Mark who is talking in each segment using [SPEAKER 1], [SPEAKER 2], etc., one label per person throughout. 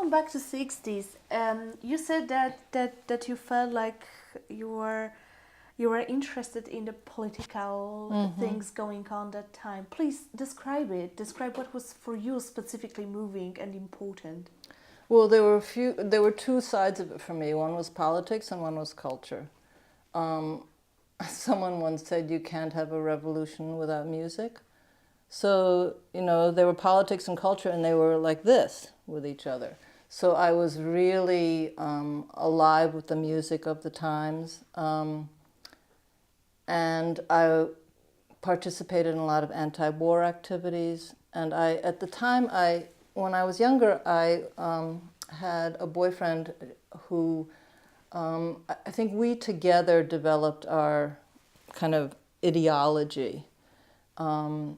[SPEAKER 1] come back to 60s. You said that you felt like you were interested in the political things going on that time. Please describe it. Describe what was for you specifically moving and important.
[SPEAKER 2] Well, there were two sides of it for me. One was politics and one was culture. Someone once said you can't have a revolution without music. So, there were politics and culture, and they were like this with each other. So I was really alive with the music of the times. And I participated in a lot of anti-war activities. And at the time, when I was younger, I had a boyfriend who, I think we together developed our kind of ideology. And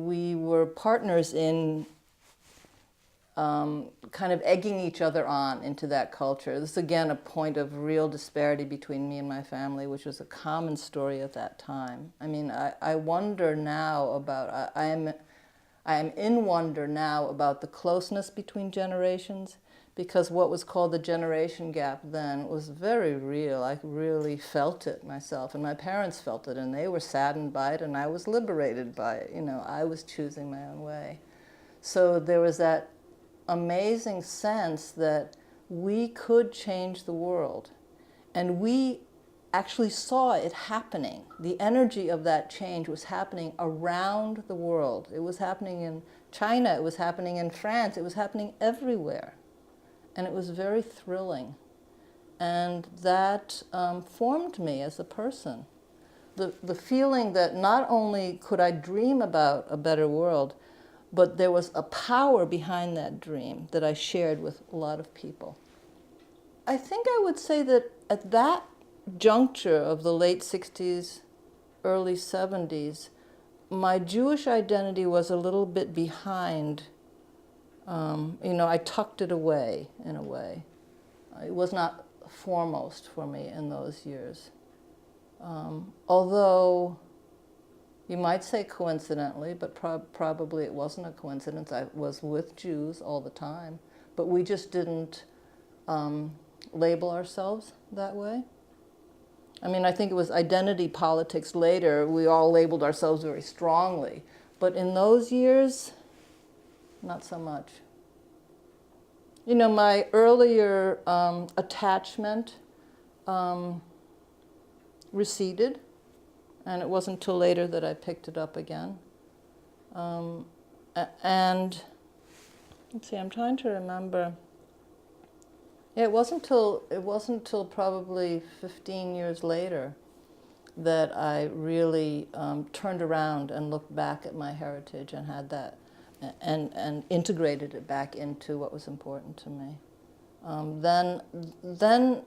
[SPEAKER 2] we were partners in kind of egging each other on into that culture. This is, again, a point of real disparity between me and my family, which was a common story at that time. I mean, I wonder now about, I am in wonder now about the closeness between generations, because what was called the generation gap then was very real. I really felt it myself, and my parents felt it, and they were saddened by it, and I was liberated by it. I was choosing my own way. So there was that amazing sense that we could change the world, and we actually saw it happening. The energy of that change was happening around the world. It was happening in China, it was happening in France, it was happening everywhere. And it was very thrilling. And that formed me as a person. The feeling that not only could I dream about a better world, but there was a power behind that dream that I shared with a lot of people. I think I would say that at that juncture of the late 60s, early 70s, my Jewish identity was a little bit behind. I tucked it away in a way. It was not foremost for me in those years. Although you might say coincidentally, but probably it wasn't a coincidence. I was with Jews all the time, but we just didn't label ourselves that way. I mean, I think it was identity politics later. We all labeled ourselves very strongly. But in those years, not so much. My earlier attachment receded, and it wasn't until later that I picked it up again. And let's see, I'm trying to remember. Yeah, it wasn't till probably 15 years later that I really turned around and looked back at my heritage and had that, and integrated it back into what was important to me. Then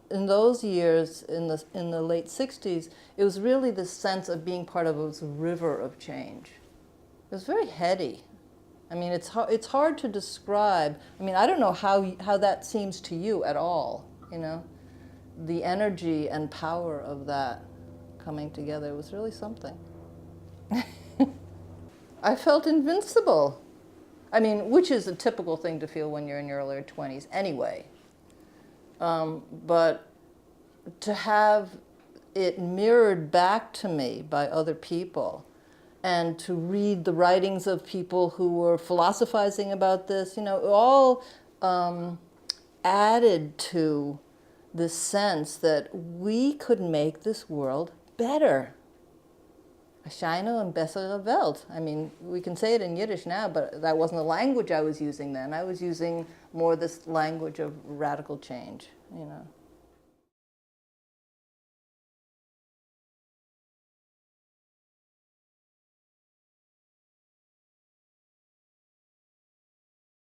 [SPEAKER 2] in those years, in the late 60s, it was really the sense of being part of this river of change. It was very heady. I mean, it's hard to describe. I mean, I don't know how that seems to you at all, The energy and power of that coming together was really something. I felt invincible. I mean, which is a typical thing to feel when you're in your early 20s anyway. But to have it mirrored back to me by other people, and to read the writings of people who were philosophizing about this, all added to this sense that we could make this world better. A schöne und bessere Welt. I mean, we can say it in Yiddish now, but that wasn't the language I was using then. I was using more this language of radical change,